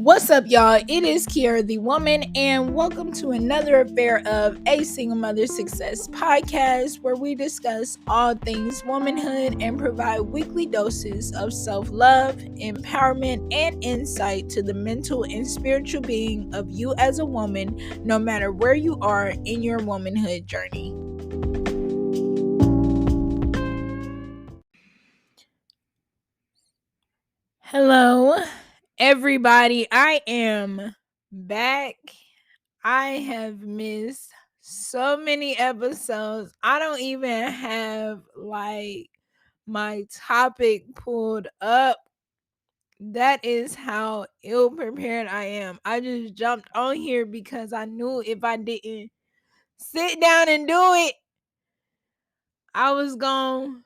What's up, y'all? It is Kiara the Woman, and welcome to another affair of a Single Mother Success podcast where we discuss all things womanhood and provide weekly doses of self love, empowerment, and insight to the mental and spiritual being of you as a woman, no matter where you are in your womanhood journey. Hello, everybody. I am back. I have missed so many episodes. I don't even have my topic pulled up. That is how ill prepared I am. I just jumped on here because I knew if I didn't sit down and do it, I was going to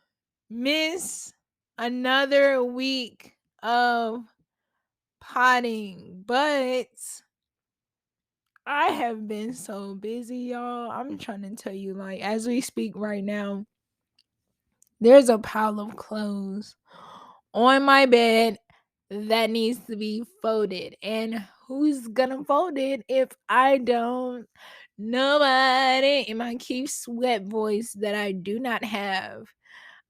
miss another week of potting. But I have been so busy, y'all. I'm trying to tell you, as we speak right now, there's a pile of clothes on my bed that needs to be folded. And who's gonna fold it if I don't? Nobody. In my keep sweat voice that I do not have.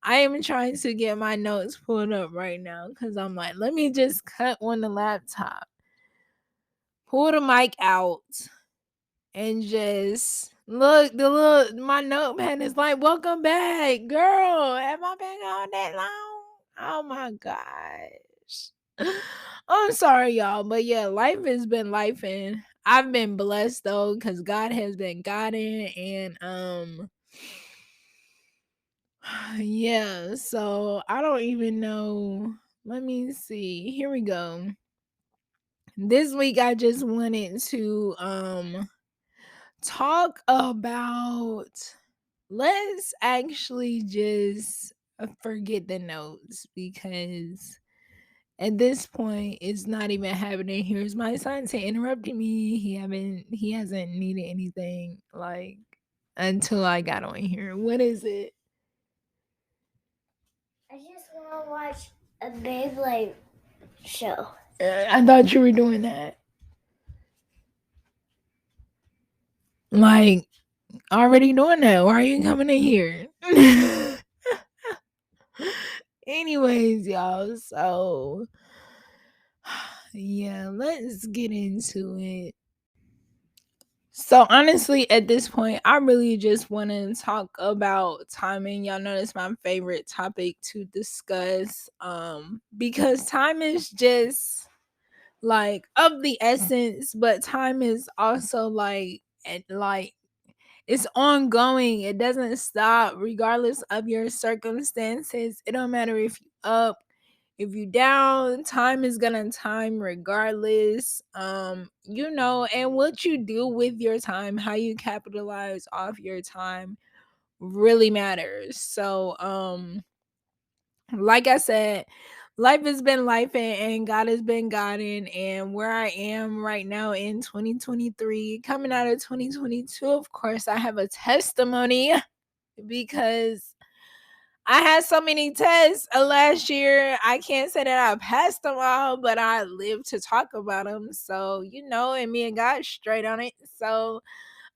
I am trying to get my notes pulled up right now because I'm like, let me just cut on the laptop, pull the mic out, and just look. My notepad is like, welcome back, girl. Have I been gone that long? Oh my gosh. I'm sorry, y'all, but yeah, life has been life, and I've been blessed though because God has been guiding. And yeah, so I don't even know. Let me see, here we go. This week I just wanted to talk about, let's actually just forget the notes because at this point it's not even happening. Here's my son to interrupting me. He hasn't needed anything until I got on here. What is it? I just want to watch a Beyblade show. I thought you were doing that. Already doing that. Why are you coming in here? Anyways, y'all, so yeah, let's get into it. So honestly, at this point, I really just want to talk about timing. Y'all know that's my favorite topic to discuss. Because time is just of the essence, but time is also it's ongoing. It doesn't stop regardless of your circumstances. It don't matter if you up, if you down, time is gonna time regardless. And what you do with your time, how you capitalize off your time really matters. So like I said, life has been life, and God has been guiding. And where I am right now in 2023, coming out of 2022, of course, I have a testimony because I had so many tests last year. I can't say that I passed them all, but I lived to talk about them. So, and me and God straight on it. So,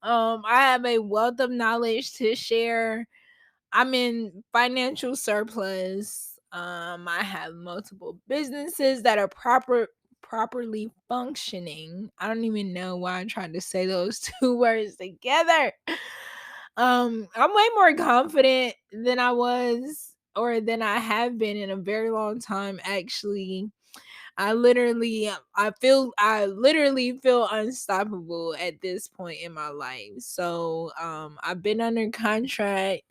I have a wealth of knowledge to share. I'm in financial surplus. I have multiple businesses that are properly functioning. I don't even know why I tried to say those two words together. I'm way more confident than I was or than I have been in a very long time, actually. I literally feel unstoppable at this point in my life. So I've been under contract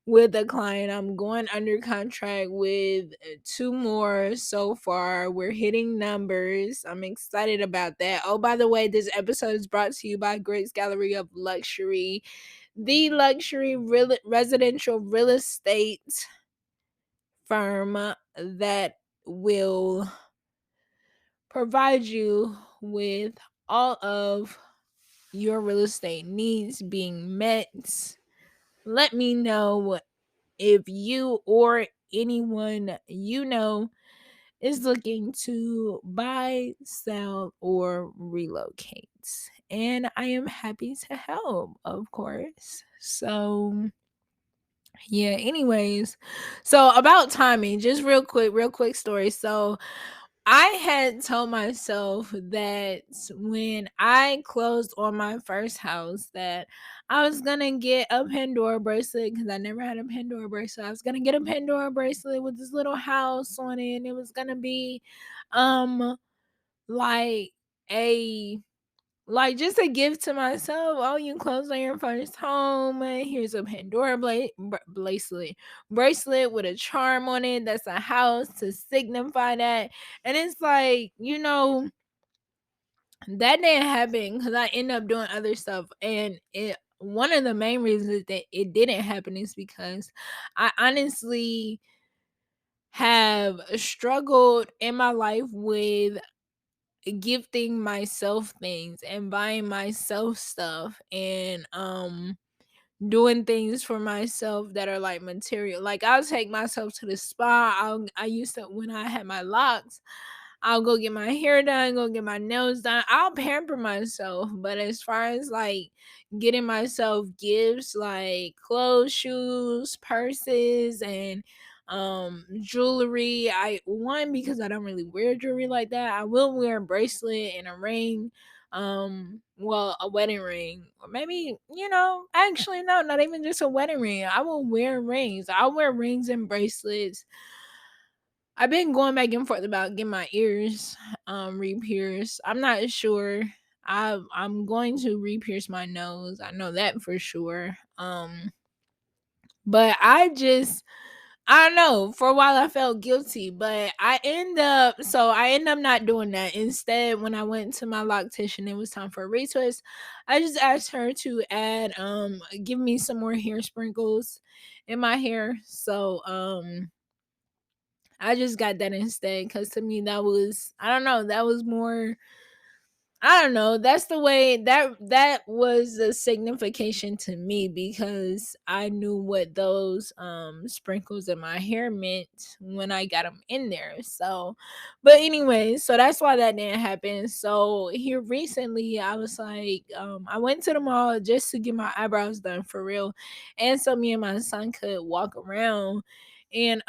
with a client. I'm going under contract with two more so far. We're hitting numbers. I'm excited about that. Oh, by the way, this episode is brought to you by Grace Gallery of Luxury, the luxury residential real estate firm that will provide you with all of your real estate needs being met. Let me know if you or anyone you know is looking to buy, sell, or relocate. And I am happy to help, of course. So, yeah, anyways. So, about timing, just real quick story. So, I had told myself that when I closed on my first house that I was gonna get a Pandora bracelet because I never had a Pandora bracelet. I was gonna get a Pandora bracelet with this little house on it, and it was gonna be um like a like just a gift to myself. Oh, you closed on your first home. Here's a Pandora bracelet with a charm on it. That's a house to signify that. And it's like, that didn't happen because I ended up doing other stuff. And it one of the main reasons that it didn't happen is because I honestly have struggled in my life with gifting myself things and buying myself stuff and doing things for myself that are like material. Like I'll take myself to the spa. I used to, when I had my locks, I'll go get my hair done, go get my nails done. I'll pamper myself. But as far as like getting myself gifts like clothes, shoes, purses, and jewelry, I one because I don't really wear jewelry like that. I will wear a bracelet and a ring, well, a wedding ring, or maybe, actually no, not even just a wedding ring. I will wear rings. I'll wear rings and bracelets. I've been going back and forth about getting my ears re-pierced. I'm not sure. I'm going to re-pierce my nose. I know that for sure. But I don't know. For a while I felt guilty, but I end up not doing that. Instead, when I went to my loctician, it was time for a retwist. I just asked her to add give me some more hair sprinkles in my hair. So I just got that instead because to me that was, I don't know, that was more, I don't know. That's the way that was the signification to me because I knew what those sprinkles in my hair meant when I got them in there. So, but anyway, so that's why that didn't happen. So here recently, I was like, I went to the mall just to get my eyebrows done for real, and so me and my son could walk around, and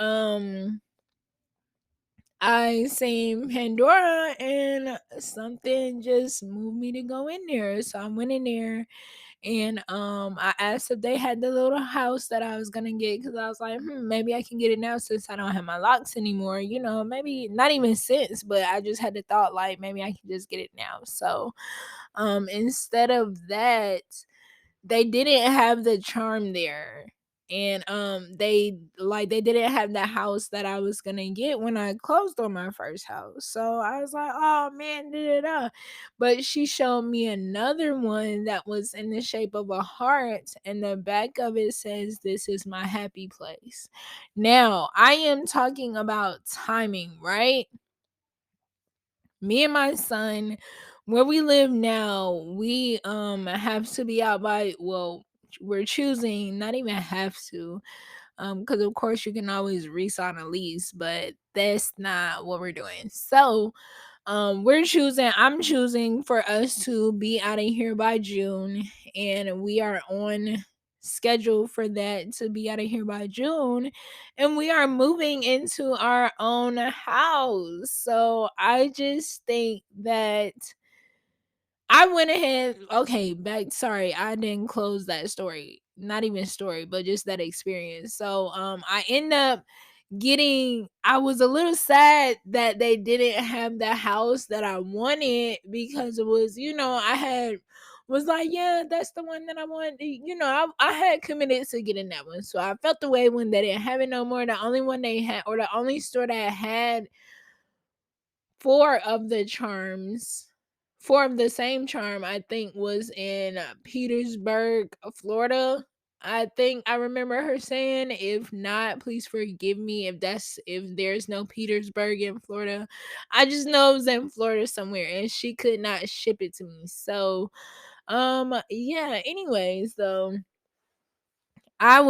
I seen Pandora and something just moved me to go in there. So I went in there and I asked if they had the little house that I was gonna get because I was like, maybe I can get it now since I don't have my locks anymore. Maybe not even since, but I just had the thought like maybe I can just get it now. So instead of that, they didn't have the charm there, and they didn't have the house that I was gonna get when I closed on my first house. So I was like, oh man, da, da, da. But she showed me another one that was in the shape of a heart, and the back of it says, "This is my happy place." Now I am talking about timing, right? Me and my son, where we live now, we have to be out by, well, we're choosing, not even have to, because of course you can always re-sign a lease, but that's not what we're doing. So I'm choosing for us to be out of here by June, and we are on schedule for that to be out of here by June, and we are moving into our own house. So I just think that I went ahead, okay, back, sorry, I didn't close that story. Not even story, but just that experience. So I end up getting, I was a little sad that they didn't have the house that I wanted because it was, I had was like, yeah, that's the one that I want. I had committed to getting that one. So I felt the way when they didn't have it no more. The only one they had, or the only store that had four of the charms, four of the same charm, I think was in Petersburg, Florida. I think I remember her saying, if not, please forgive me if there's no Petersburg in Florida. I just know it was in Florida somewhere and she could not ship it to me. So yeah, anyways though, I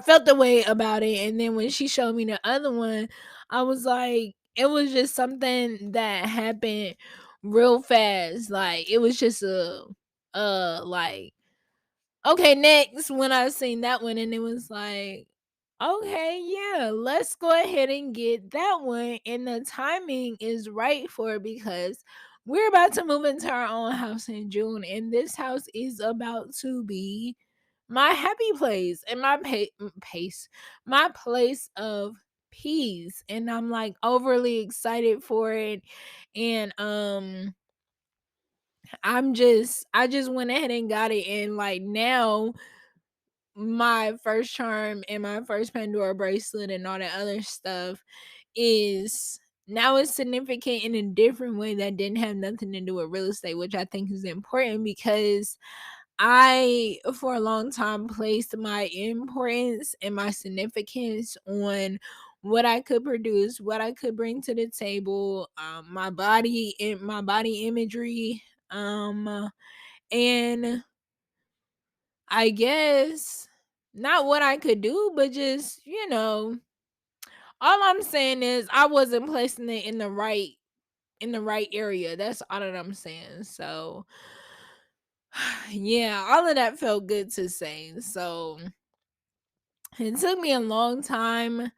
felt the way about it, and then when she showed me the other one, I was like, it was just something that happened real fast. Like it was just like okay, next when I seen that one and it was like, okay, yeah, let's go ahead and get that one. And the timing is right for it because we're about to move into our own house in June, and this house is about to be my happy place and my pace, my place of peace. And I'm like overly excited for it. And I just went ahead and got it, and like now my first charm and my first Pandora bracelet and all that other stuff is now it's significant in a different way that didn't have nothing to do with real estate, which I think is important because I, for a long time, placed my importance and my significance on what I could produce, what I could bring to the table, my body and my body imagery, and I guess not what I could do, but just, all I'm saying is I wasn't placing it in the right area. That's all that I'm saying. So yeah, all of that felt good to say. So it took me a long time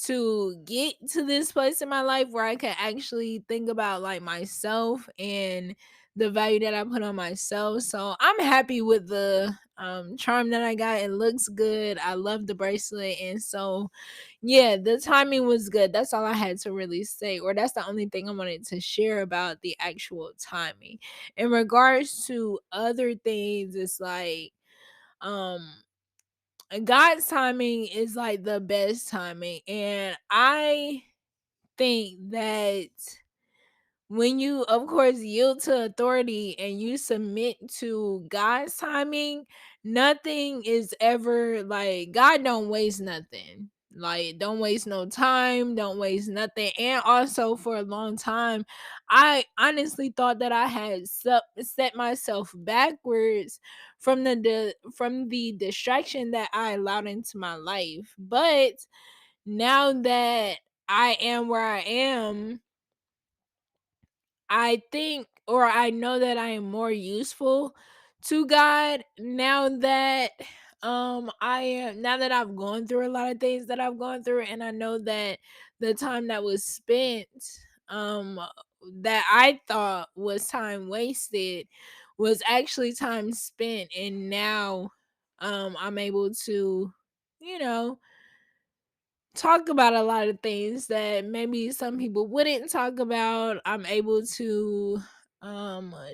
to get to this place in my life where I could actually think about like myself and the value that I put on myself. So I'm happy with the charm that I got. It looks good. I love the bracelet. And so yeah, the timing was good. That's all I had to really say, or that's the only thing I wanted to share about the actual timing. In regards to other things, it's like um God's timing is like the best timing. And I think that when you, of course, yield to authority and you submit to God's timing, nothing is ever like God don't waste nothing. Like, don't waste no time, don't waste nothing. And also, for a long time, I honestly thought that I had set myself backwards from from the distraction that I allowed into my life. But now that I am where I am, I think, or I know that I am more useful to God now that now that I've gone through a lot of things that I've gone through, and I know that the time that was spent um that I thought was time wasted was actually time spent. And now I'm able to, you know, talk about a lot of things that maybe some people wouldn't talk about. I'm able to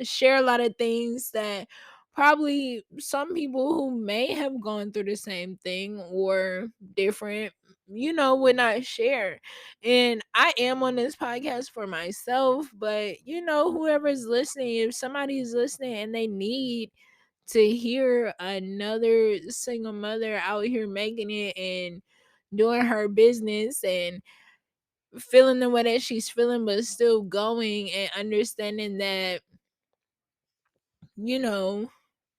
share a lot of things that probably some people who may have gone through the same thing or different, would not share. And I am on this podcast for myself, but whoever's listening, if somebody's listening and they need to hear another single mother out here making it and doing her business and feeling the way that she's feeling, but still going and understanding that, you know,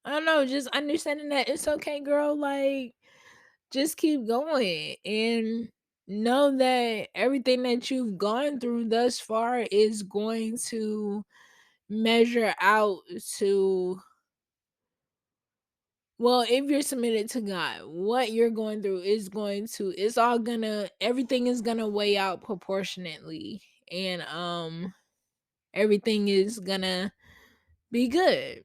I don't know, just understanding that it's okay, girl. Like, just keep going and know that everything that you've gone through thus far is going to measure out to, well, if you're submitted to God, what you're going through is going to, it's all gonna, everything is gonna weigh out proportionately. And everything is gonna be good.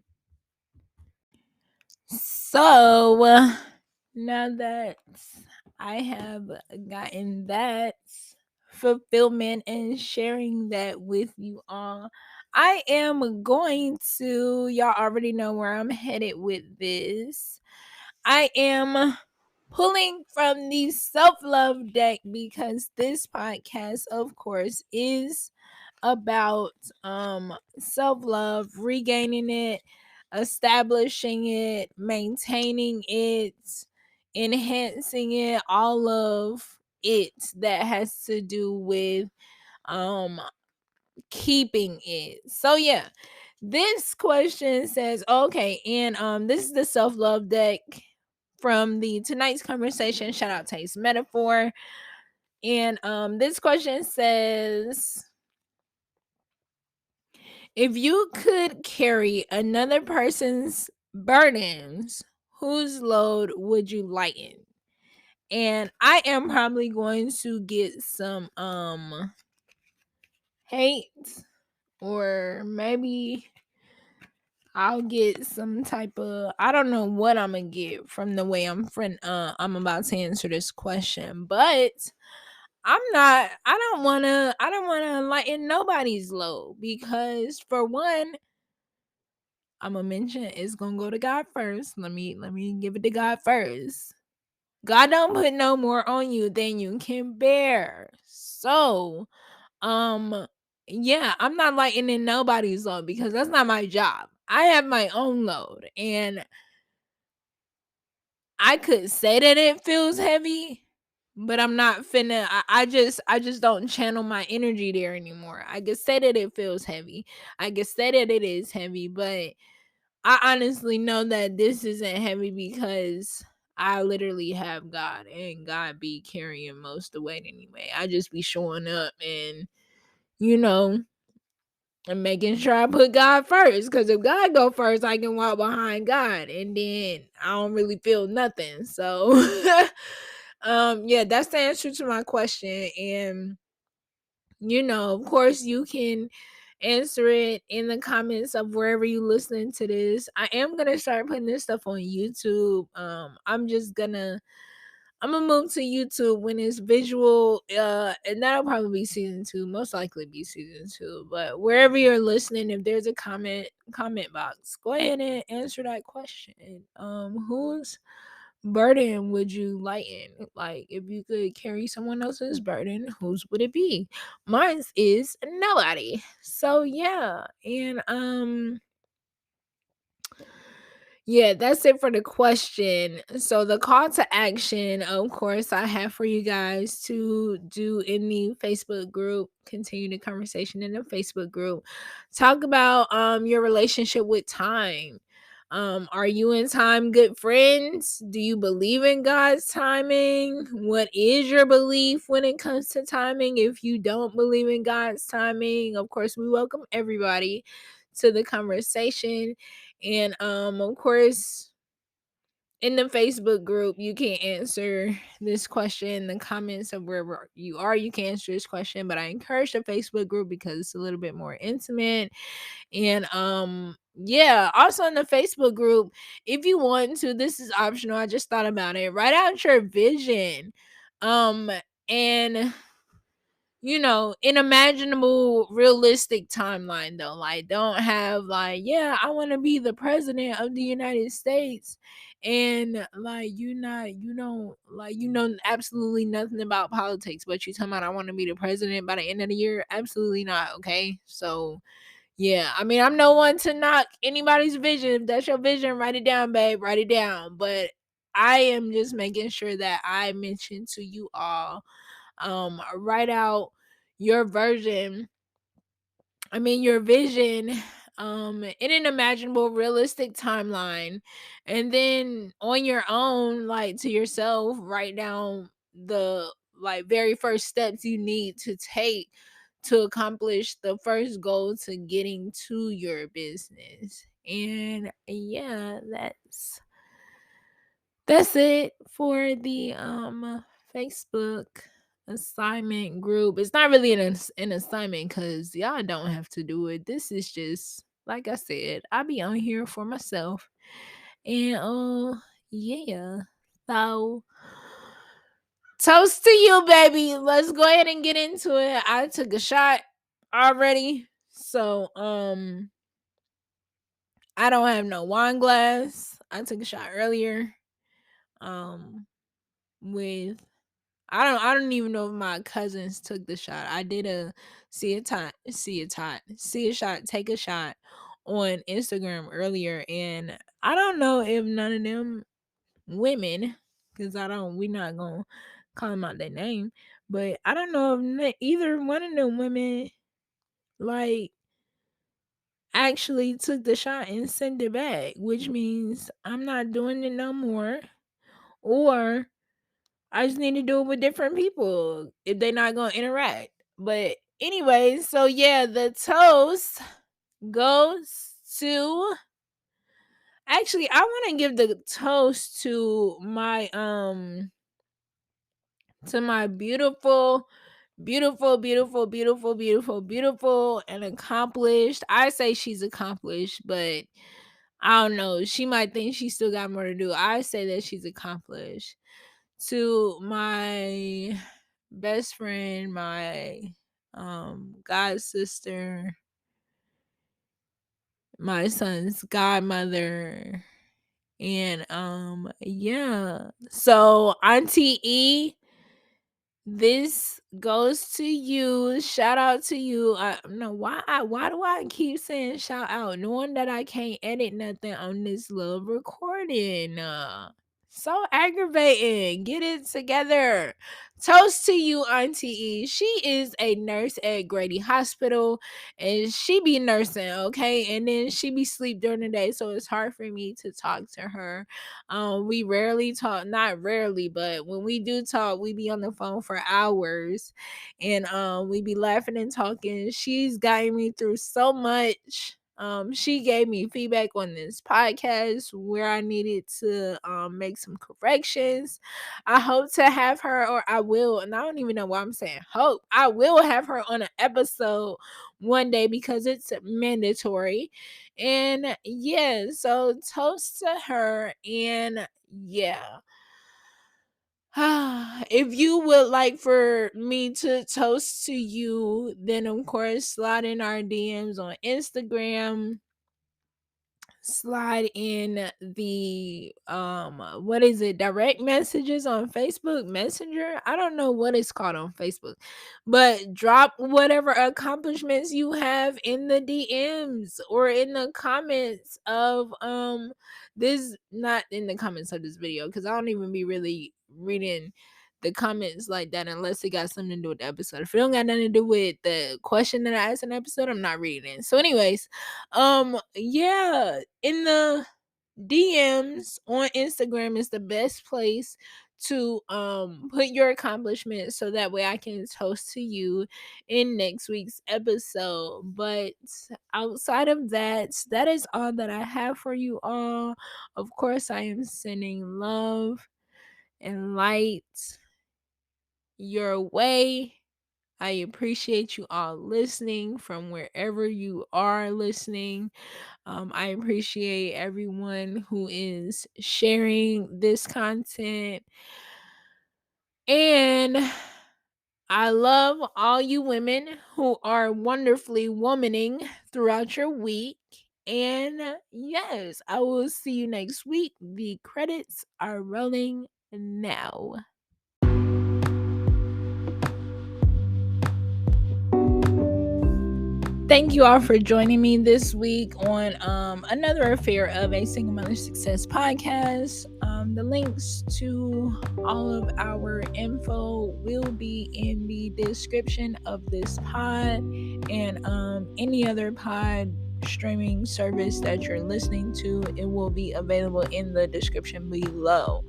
So now that I have gotten that fulfillment and sharing that with you all, I am going to, y'all already know where I'm headed with this. I am pulling from the self love deck because this podcast, of course, is about self love, regaining it, establishing it, maintaining it, enhancing it, all of it that has to do with um keeping it. So yeah, this question says, okay, and this is the self-love deck from the tonight's conversation. Shout out Taste Metaphor. And this question says, if you could carry another person's burdens, whose load would you lighten? And I am probably going to get some hate, or maybe I'll get some type of, I don't know what I'm gonna get from the way I'm about to answer this question, but I don't wanna lighten nobody's load, because for one, I'm gonna mention it's gonna go to God first. Let me give it to God first. God don't put no more on you than you can bear. So, um, yeah, I'm not lightening nobody's load because that's not my job. I have my own load, and I could say that it feels heavy, but I'm not finna. I just don't channel my energy there anymore. I could say that it feels heavy. I could say that it is heavy, but I honestly know that this isn't heavy because I literally have God, and God be carrying most of the weight anyway. I just be showing up and, you know, and making sure I put God first. Because if God go first, I can walk behind God, and then I don't really feel nothing. So, yeah, that's the answer to my question. And of course, you can answer it in the comments of wherever you listening to this. I am gonna start putting this stuff on YouTube. I'm gonna move to YouTube when it's visual, and that'll probably be season 2, most likely be season 2. But wherever you're listening, if there's a comment box, go ahead and answer that question. Whose burden would you lighten? Like, if you could carry someone else's burden, whose would it be? Mine is nobody. So yeah, and yeah, that's it for the question. So the call to action, of course, I have for you guys to do in the Facebook group, continue the conversation in the Facebook group. Talk about your relationship with time. Are you and time good friends? Do you believe in God's timing? What is your belief when it comes to timing? If you don't believe in God's timing, of course, we welcome everybody to the conversation. And of course, in the Facebook group, you can answer this question in the comments of wherever you are. You can answer this question, but I encourage the Facebook group because it's a little bit more intimate. And yeah, also in the Facebook group, if you want to, this is optional. I just thought about it. Write out your vision. And an imaginable, realistic timeline though. Like, don't have like, yeah, I want to be the president of the United States, and like you don't like absolutely nothing about politics, but you talking about I want to be the president by the end of the year. Absolutely not. Okay, so yeah, I mean, I'm no one to knock anybody's vision. If that's your vision, write it down, babe. Write it down. But I am just making sure that I mention to you all, write out your version your vision, in an imaginable, realistic timeline, and then on your own, like, to yourself, write down the like very first steps you need to take to accomplish the first goal to getting to your business. And yeah, that's it for the Facebook assignment group. It's not really an assignment because y'all don't have to do it. This is just, like I said, I be on here for myself. And yeah. So toast to you, baby. Let's go ahead and get into it. I took a shot already. So I don't have no wine glass. I took a shot earlier. Um with I don't even know if my cousins took the shot. I did a see a shot, take a shot on Instagram earlier, and I don't know if none of them women, because we not gonna call them out their name, but I don't know if either one of them women like actually took the shot and sent it back, which means I'm not doing it no more, or I just need to do it with different people if they're not gonna interact. But anyway, so yeah, the toast goes to, actually I want to give the toast to my beautiful, beautiful, beautiful, beautiful, beautiful, beautiful, and accomplished. I say she's accomplished, but I don't know. She might think she still got more to do. I say that she's accomplished. To my best friend, my god sister, my son's godmother, and yeah. So Auntie E, this goes to you. Shout out to you. I no why do I keep saying shout out knowing that I can't edit nothing on this little recording? So aggravating. Get it together. Toast to you, Auntie E. She is a nurse at Grady Hospital and she be nursing, okay? And then she be sleep during the day, so it's hard for me to talk to her. We rarely talk, not rarely, but when we do talk, we be on the phone for hours and we be laughing and talking. She's gotten me through so much. She gave me feedback on this podcast where I needed to make some corrections. I hope to have her, or I will, and I don't even know why I'm saying hope. I will have her on an episode one day because it's mandatory. And yeah, so toast to her. And yeah. If you would like for me to toast to you, then of course slide in our DMs on Instagram, slide in the what is it, direct messages on Facebook Messenger. I don't know what it's called on Facebook, but drop whatever accomplishments you have in the DMs or in the comments of this, not in the comments of this video, because I don't even be really reading the comments like that unless it got something to do with the episode. If it don't got nothing to do with the question that I asked in the episode, I'm not reading it. So anyways, yeah, in the DMs on Instagram is the best place to put your accomplishments so that way I can toast to you in next week's episode. But outside of that, that is all that I have for you all. Of course, I am sending love and light your way. I appreciate you all listening from wherever you are listening. I appreciate everyone who is sharing this content. And I love all you women who are wonderfully womaning throughout your week. And yes, I will see you next week. The credits are rolling now. Thank you all for joining me this week on another affair of a Single Mother Success podcast. The links to all of our info will be in the description of this pod and any other pod streaming service that you're listening to. It will be available in the description below.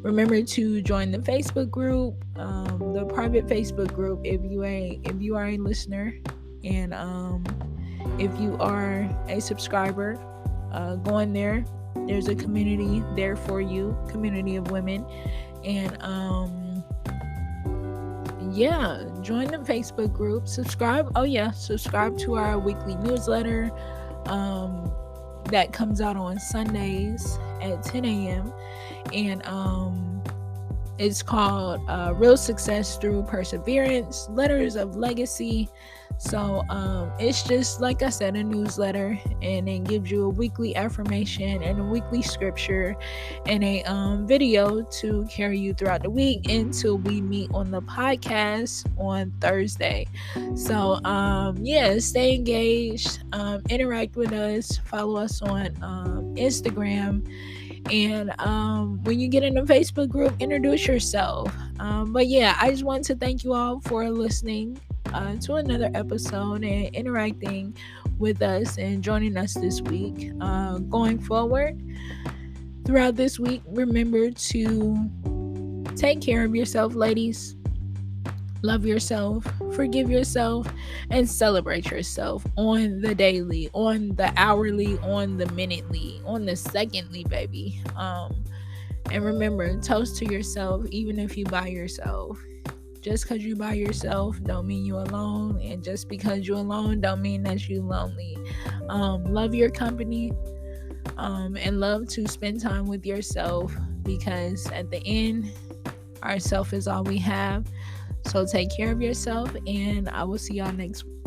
Remember to join the Facebook group, the private Facebook group if you are a listener, and if you are a subscriber, go in there. There's a community there for you, community of women, and yeah, join the Facebook group. Subscribe. Oh yeah, subscribe to our weekly newsletter that comes out on Sundays at 10 a.m. and it's called Real Success Through Perseverance, Letters of Legacy. So it's just, like I said, a newsletter, and it gives you a weekly affirmation and a weekly scripture and a video to carry you throughout the week until we meet on the podcast on Thursday. So yeah, stay engaged, interact with us, follow us on Instagram. And when you get in the Facebook group, introduce yourself. But yeah, I just want to thank you all for listening to another episode and interacting with us and joining us this week. Going forward, throughout this week, remember to take care of yourself, ladies. Love yourself, forgive yourself, and celebrate yourself on the daily, on the hourly, on the minutely, on the secondly, baby. And remember, toast to yourself, even if you by yourself. Just because you by yourself don't mean you alone, and just because you alone don't mean that you lonely. Love your company, and love to spend time with yourself, because at the end, ourself is all we have. So take care of yourself, and I will see y'all next week.